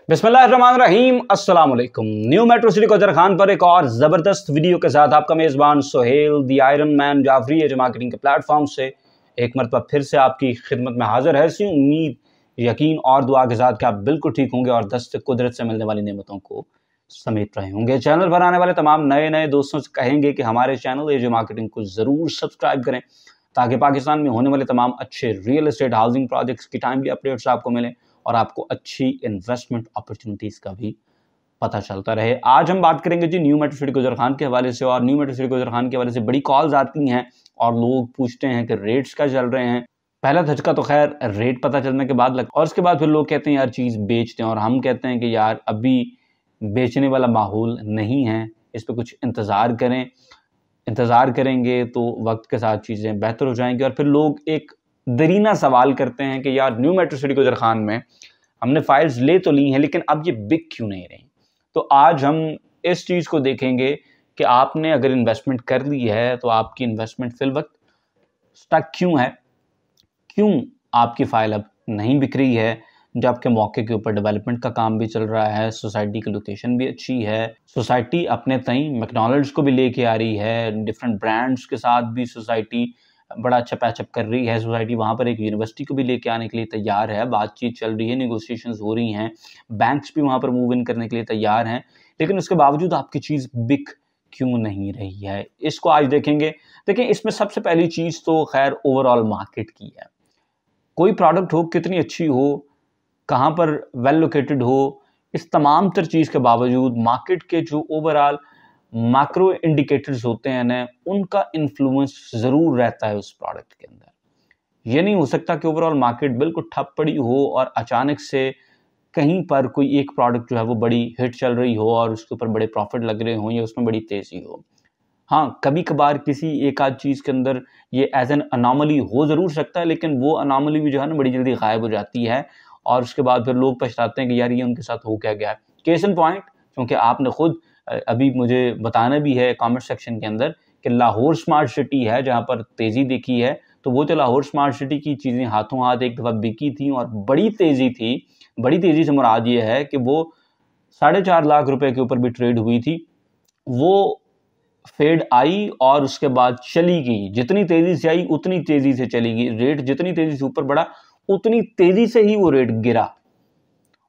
बिस्मिल्लाहिर्रहमानिर्रहीम अस्सलाम वालेकुम। न्यू मेट्रो सिटी कोचर खान पर एक और ज़बरदस्त वीडियो के साथ आपका मेज़बान Sohail the iron man Jafri एज मार्केटिंग के प्लेटफॉर्म से एक मरतबा फिर से आपकी खिदमत में हाजिर है। सी उम्मीद, यकीन और दुआ के साथ कि आप बिल्कुल ठीक होंगे और दस्त कुदरत से मिलने वाली नेमतों को समेट रहे होंगे। चैनल पर आने वाले तमाम नए दोस्तों से कहेंगे कि हमारे चैनल एज मार्केटिंग को ज़रूर सब्सक्राइब करें ताकि पाकिस्तान में होने वाले तमाम अच्छे रियल एस्टेट हाउसिंग प्रोजेक्ट्स की टाइमली अपडेट्स आपको मिलें और आपको अच्छी इन्वेस्टमेंट अपॉर्चुनिटीज़ का भी पता चलता रहे। आज हम बात करेंगे जी न्यू मेट्रो सिटी गुजर खान के हवाले से। और न्यू मेट्रो सिटी गुजर खान के हवाले से बड़ी कॉल्स आती हैं और लोग पूछते हैं कि रेट्स क्या चल रहे हैं। पहला धचका तो खैर रेट पता चलने के बाद लगता है और उसके बाद फिर लोग कहते हैं यार चीज़ बेच दें, और हम कहते हैं कि यार अभी बेचने वाला माहौल नहीं है, इस पर कुछ इंतज़ार करें। इंतज़ार करेंगे तो वक्त के साथ चीज़ें बेहतर हो जाएंगी। और फिर लोग एक दरीना सवाल करते हैं कि यार न्यू मेट्रो सिटी गुजर खान में हमने फाइल्स ले तो ली हैं लेकिन अब ये बिक क्यों नहीं रही। तो आज हम इस चीज़ को देखेंगे कि आपने अगर इन्वेस्टमेंट कर ली है तो आपकी इन्वेस्टमेंट फिल वक्त स्टक क्यों है, क्यों आपकी फाइल अब नहीं बिक रही है जबकि मौके के ऊपर डेवलपमेंट का काम भी चल रहा है, सोसाइटी की लोकेशन भी अच्छी है, सोसाइटी अपने तई मैकडॉनल्ड्स को भी लेके आ रही है, डिफरेंट ब्रांड्स के साथ भी सोसाइटी बड़ा अच्छा पैचअप कर रही है। सोसाइटी वहाँ पर एक यूनिवर्सिटी को भी लेके आने के लिए तैयार है, बातचीत चल रही है, नेगोशिएशंस हो रही हैं, बैंक्स भी वहाँ पर मूव इन करने के लिए तैयार हैं, लेकिन उसके बावजूद आपकी चीज़ बिक क्यों नहीं रही है, इसको आज देखेंगे। देखिए, इसमें सबसे पहली चीज़ तो खैर ओवरऑल मार्केट की है। कोई प्रोडक्ट हो, कितनी अच्छी हो, कहाँ पर वेल लोकेटेड हो, इस तमाम तर चीज़ के बावजूद मार्केट के जो ओवरऑल मैक्रो इंडिकेटर्स होते हैं ना, उनका इन्फ्लुएंस ज़रूर रहता है उस प्रोडक्ट के अंदर। ये नहीं हो सकता कि ओवरऑल मार्केट बिल्कुल ठप पड़ी हो और अचानक से कहीं पर कोई एक प्रोडक्ट जो है वो बड़ी हिट चल रही हो और उसके ऊपर बड़े प्रॉफिट लग रहे हों या उसमें बड़ी तेज़ी हो। हाँ, कभी कभार किसी एक आध चीज़ के अंदर ये एज एन अनॉमली हो ज़रूर सकता है, लेकिन वो अनॉमली भी जो है ना बड़ी जल्दी गायब हो जाती है और उसके बाद फिर लोग पछताते हैं कि यार ये उनके साथ हो क्या गया। केस इन पॉइंट, क्योंकि आपने खुद अभी मुझे बताना भी है कमेंट सेक्शन के अंदर कि लाहौर स्मार्ट सिटी है जहाँ पर तेज़ी देखी है, तो वो जो लाहौर स्मार्ट सिटी की चीज़ें हाथों हाथ एक दफ़ा बिकी थी और बड़ी तेज़ी थी। बड़ी तेज़ी से मुराद ये है कि वो 4.5 लाख रुपए के ऊपर भी ट्रेड हुई थी। वो फेड आई और उसके बाद चली गई, जितनी तेज़ी से आई उतनी तेज़ी से चली गई। रेट जितनी तेज़ी से ऊपर बढ़ा उतनी तेज़ी से ही वो रेट गिरा।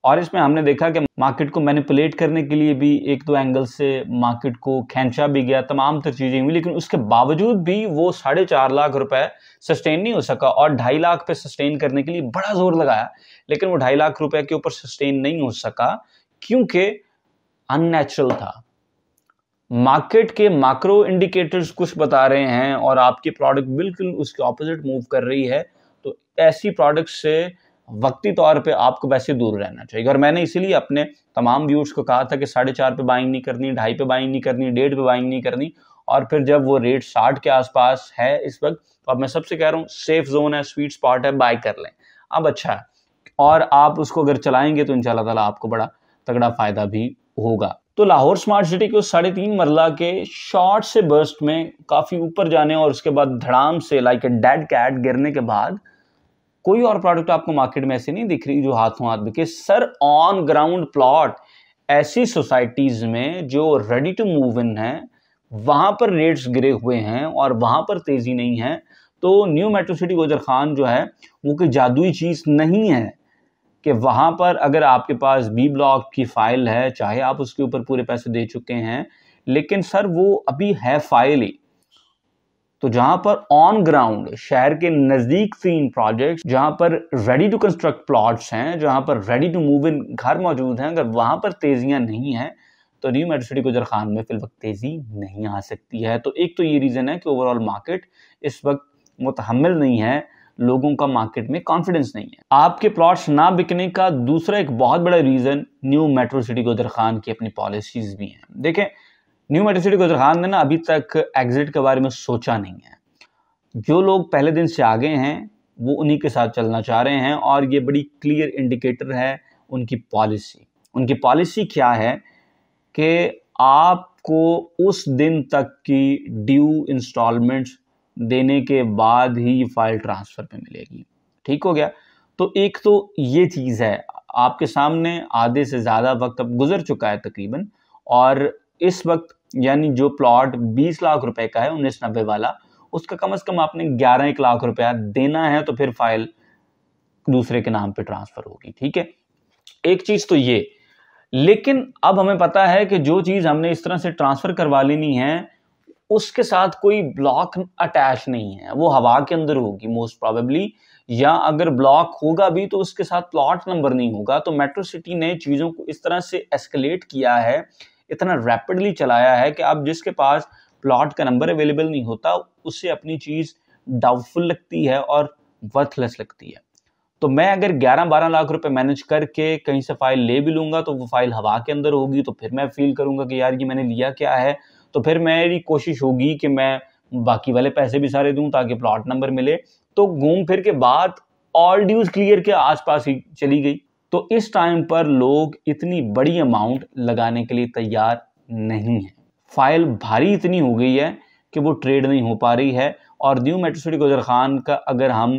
और इसमें हमने देखा कि मार्केट को मैनिपुलेट करने के लिए भी एक दो एंगल से मार्केट को खींचा भी गया, तमाम तर चीज़ें हुई, लेकिन उसके बावजूद भी वो 4.5 लाख रुपए सस्टेन नहीं हो सका। और 2.5 लाख पे सस्टेन करने के लिए बड़ा जोर लगाया, लेकिन वो 2.5 लाख रुपए के ऊपर सस्टेन नहीं हो सका क्योंकि अननेचुरल था। मार्केट के मैक्रो इंडिकेटर्स कुछ बता रहे हैं और आपकी प्रोडक्ट बिल्कुल उसके ऑपोजिट मूव कर रही है, तो ऐसी प्रोडक्ट से वक्ती तौर पे आपको वैसे दूर रहना चाहिए। और मैंने इसीलिए अपने तमाम व्यूअर्स को कहा था कि 4.5 पे बाइंग नहीं करनी, 2.5 पे बाइंग नहीं करनी, 1.5 पे बाइंग नहीं करनी। और फिर जब वो रेट 60 के आसपास है इस वक्त, तो अब मैं सबसे कह रहा हूँ सेफ जोन है, स्वीट स्पॉट है, बाय कर लें। अब अच्छा है और आप उसको अगर चलाएंगे तो इंशाल्लाह ताला आपको बड़ा तगड़ा फायदा भी होगा। तो लाहौर स्मार्ट सिटी के उस 3.5 मरला के शॉर्ट से बर्स्ट में काफ़ी ऊपर जाने और उसके बाद धड़ाम से लाइक ए डेड कैट गिरने के बाद कोई और प्रोडक्ट आपको मार्केट में ऐसे नहीं दिख रही जो हाथों हाथ बिके। सर, ऑन ग्राउंड प्लॉट ऐसी सोसाइटीज में जो रेडी टू मूव इन है, वहां पर रेट्स गिरे हुए हैं और वहां पर तेजी नहीं है। तो न्यू मेट्रो सिटी गुजर खान जो है वो कोई जादुई चीज नहीं है कि वहां पर अगर आपके पास बी ब्लॉक की फाइल है, चाहे आप उसके ऊपर पूरे पैसे दे चुके हैं, लेकिन सर वो अभी है फाइल ही। तो जहां पर ऑन ग्राउंड शहर के नजदीक 3 प्रोजेक्ट्स, जहां पर रेडी टू कंस्ट्रक्ट प्लॉट्स हैं, जहां पर रेडी टू मूव इन घर मौजूद हैं, अगर वहां पर तेजियां नहीं हैं तो न्यू मेट्रो सिटी गुजर खान में फिल वक्त तेजी नहीं आ सकती है। तो एक तो ये रीजन है कि ओवरऑल मार्केट इस वक्त मुतहम्मिल नहीं है, लोगों का मार्केट में कॉन्फिडेंस नहीं है। आपके प्लॉट्स ना बिकने का दूसरा एक बहुत बड़ा रीजन न्यू मेट्रो सिटी गुजर खान की अपनी पॉलिसीज भी हैं। देखें, न्यू मेट्रो सिटी गुजर खान ने ना अभी तक एग्जिट के बारे में सोचा नहीं है। जो लोग पहले दिन से आगे हैं वो उन्हीं के साथ चलना चाह रहे हैं और ये बड़ी क्लियर इंडिकेटर है उनकी पॉलिसी। उनकी पॉलिसी क्या है कि आपको उस दिन तक की ड्यू इंस्टॉलमेंट्स देने के बाद ही फाइल ट्रांसफर पे मिलेगी। ठीक हो गया। तो एक तो ये चीज़ है, आपके सामने आधे से ज़्यादा वक्त अब गुजर चुका है तकरीबन, और इस वक्त यानी जो प्लॉट 20 लाख रुपए का है 1990 वाला, उसका कम से कम आपने 11 लाख रुपया देना है, तो फिर फाइल दूसरे के नाम पे ट्रांसफर होगी। ठीक है, एक चीज तो ये। लेकिन अब हमें पता है कि जो चीज हमने इस तरह से ट्रांसफर करवा लेनी है उसके साथ कोई ब्लॉक अटैच नहीं है, वो हवा के अंदर होगी मोस्ट प्रोबेबली, या अगर ब्लॉक होगा भी तो उसके साथ प्लॉट नंबर नहीं होगा। तो मेट्रो सिटी ने चीजों को इस तरह से एस्केलेट किया है, इतना रैपिडली चलाया है कि अब जिसके पास प्लॉट का नंबर अवेलेबल नहीं होता उससे अपनी चीज डाउटफुल लगती है और वर्थलेस लगती है। तो मैं अगर 11-12 लाख रुपए मैनेज करके कहीं से फाइल ले भी लूंगा तो वो फाइल हवा के अंदर होगी, तो फिर मैं फील करूंगा कि यार ये मैंने लिया क्या है। तो फिर मेरी कोशिश होगी कि मैं बाकी वाले पैसे भी सारे दूं ताकि प्लॉट नंबर मिले। तो घूम फिर के बात ऑल ड्यूज क्लियर के आसपास ही चली गई। तो इस टाइम पर लोग इतनी बड़ी अमाउंट लगाने के लिए तैयार नहीं है। फाइल भारी इतनी हो गई है कि वो ट्रेड नहीं हो पा रही है। और न्यू मेट्रो सिटी गुजर खान का अगर हम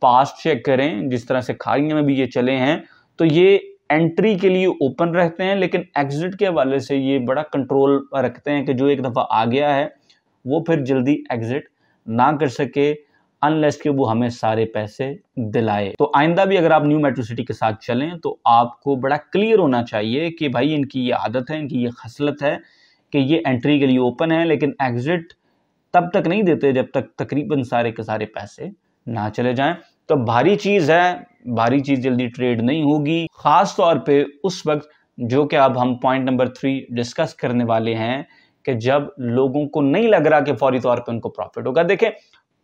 पास्ट चेक करें, जिस तरह से खारियां में भी ये चले हैं, तो ये एंट्री के लिए ओपन रहते हैं, लेकिन एग्जिट के हवाले से ये बड़ा कंट्रोल रखते हैं कि जो एक दफ़ा आ गया है वो फिर जल्दी एग्जिट ना कर सके, अनलेस कि वो हमें सारे पैसे दिलाए। तो आइंदा भी अगर आप न्यू मेट्रो सिटी के साथ चलें तो आपको बड़ा क्लियर होना चाहिए कि भाई इनकी ये आदत है, इनकी ये खसलत है कि ये एंट्री के लिए ओपन है लेकिन एग्जिट तब तक नहीं देते जब तक तकरीबन सारे के सारे पैसे ना चले जाएं। तो भारी चीज है, भारी चीज जल्दी ट्रेड नहीं होगी, खास तौर पे उस वक्त जो कि अब हम पॉइंट नंबर 3 डिस्कस करने वाले हैं कि जब लोगों को नहीं लग रहा कि फौरी तौर पे उनको प्रॉफिट होगा। देखें,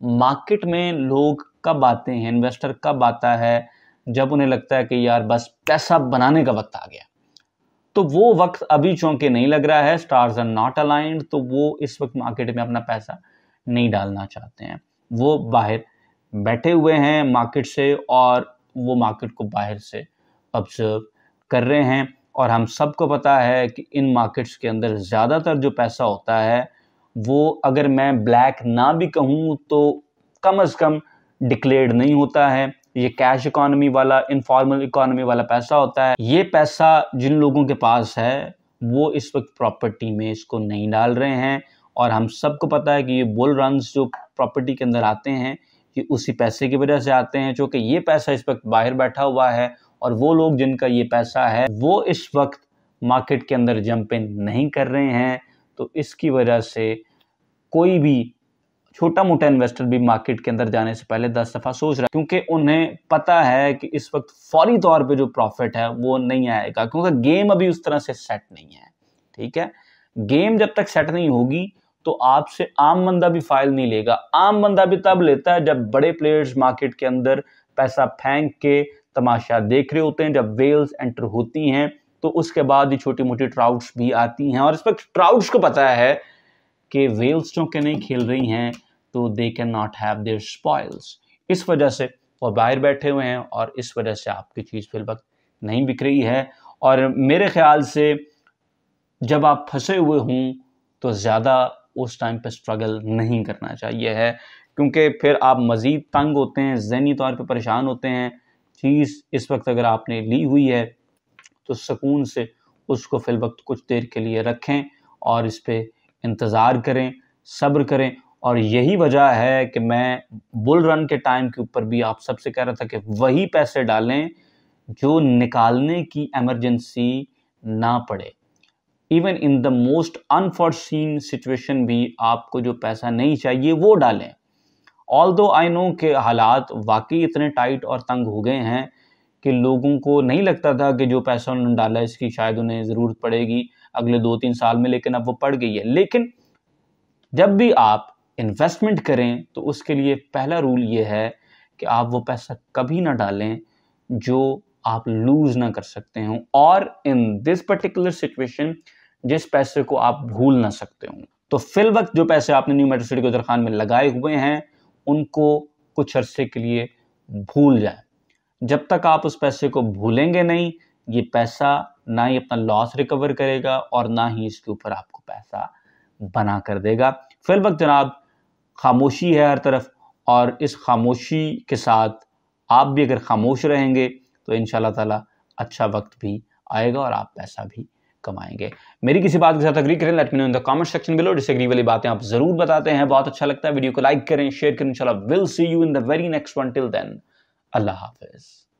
मार्केट में लोग कब आते हैं, इन्वेस्टर कब आता है, जब उन्हें लगता है कि यार बस पैसा बनाने का वक्त आ गया। तो वो वक्त अभी चूंकि नहीं लग रहा है, स्टार्स आर नॉट अलाइंड, तो वो इस वक्त मार्केट में अपना पैसा नहीं डालना चाहते हैं। वो बाहर बैठे हुए हैं मार्केट से और वो मार्केट को बाहर से ऑब्जर्व कर रहे हैं। और हम सबको पता है कि इन मार्केट्स के अंदर ज़्यादातर जो पैसा होता है वो, अगर मैं ब्लैक ना भी कहूँ तो कम से कम डिक्लेयर्ड नहीं होता है। ये कैश इकोनॉमी वाला, इनफॉर्मल इकोनॉमी वाला पैसा होता है। ये पैसा जिन लोगों के पास है वो इस वक्त प्रॉपर्टी में इसको नहीं डाल रहे हैं। और हम सबको पता है कि ये बुल रन्स जो प्रॉपर्टी के अंदर आते हैं ये उसी पैसे की वजह से आते हैं, क्योंकि ये पैसा इस वक्त बाहर बैठा हुआ है और वो लोग जिनका ये पैसा है वो इस वक्त मार्केट के अंदर जंप इन नहीं कर रहे हैं। तो इसकी वजह से कोई भी छोटा मोटा इन्वेस्टर भी मार्केट के अंदर जाने से पहले 10 दफ़ा सोच रहा है, क्योंकि उन्हें पता है कि इस वक्त फौरी तौर पे जो प्रॉफिट है वो नहीं आएगा, क्योंकि गेम अभी उस तरह से सेट नहीं है। ठीक है, गेम जब तक सेट नहीं होगी तो आपसे आम बंदा भी फाइल नहीं लेगा। आम बंदा भी तब लेता है जब बड़े प्लेयर्स मार्केट के अंदर पैसा फेंक के तमाशा देख रहे होते हैं। जब वेल्स एंटर होती हैं तो उसके बाद ही छोटी मोटी ट्राउट्स भी आती हैं, और इस वक्त ट्राउट्स को पता है कि वेल्स चूंकि नहीं खेल रही हैं तो they can not have their spoils. इस वजह से वो बाहर बैठे हुए हैं और इस वजह से आपकी चीज़ फिल वक्त नहीं बिक रही है। और मेरे ख्याल से जब आप फंसे हुए हों तो ज़्यादा उस टाइम पे स्ट्रगल नहीं करना चाहिए है, क्योंकि फिर आप मज़ीद तंग होते हैं, ज़हनी तौर पे परेशान होते हैं। चीज़ इस वक्त अगर आपने ली हुई है तो सुकून से उसको फिल वक्त कुछ देर के लिए रखें और इस पे इंतज़ार करें, सब्र करें। और यही वजह है कि मैं बुल रन के टाइम के ऊपर भी आप सबसे कह रहा था कि वही पैसे डालें जो निकालने की एमरजेंसी ना पड़े। Even in the most unforeseen situation भी आपको जो पैसा नहीं चाहिए वो डालें। ऑल्दो आई नो के हालात वाकई इतने टाइट और तंग हो गए हैं कि लोगों को नहीं लगता था कि जो पैसा उन्होंने डाला है इसकी शायद उन्हें ज़रूरत पड़ेगी अगले 2-3 साल में, लेकिन अब वो पड़ गई है। लेकिन जब भी आप इन्वेस्टमेंट करें तो उसके लिए पहला रूल ये है कि आप वो पैसा कभी ना डालें जो आप लूज ना कर सकते हो, और इन दिस पर्टिकुलर सिचुएशन जिस पैसे को आप भूल ना सकते हो। तो फिल वक्त जो पैसे आपने न्यू मेट्रो सिटी गुजर खान में लगाए हुए हैं उनको कुछ अरसे के लिए भूल जाए। जब तक आप उस पैसे को भूलेंगे नहीं, ये पैसा ना ही अपना लॉस रिकवर करेगा और ना ही इसके ऊपर आपको पैसा बना कर देगा। फिल वक्त जनाब खामोशी है हर तरफ, और इस खामोशी के साथ आप भी अगर खामोश रहेंगे तो इंशाल्लाह ताला अच्छा वक्त भी आएगा और आप पैसा भी कमाएंगे। मेरी किसी बात के साथ अग्री करें, let me know in the comment section below. Disagree वाली बातें आप जरूर बताते हैं, बहुत अच्छा लगता है। वीडियो को लाइक करें, शेयर करें। इंशाल्लाह will see you in the very next one. Till then, अल्लाह हाफिज।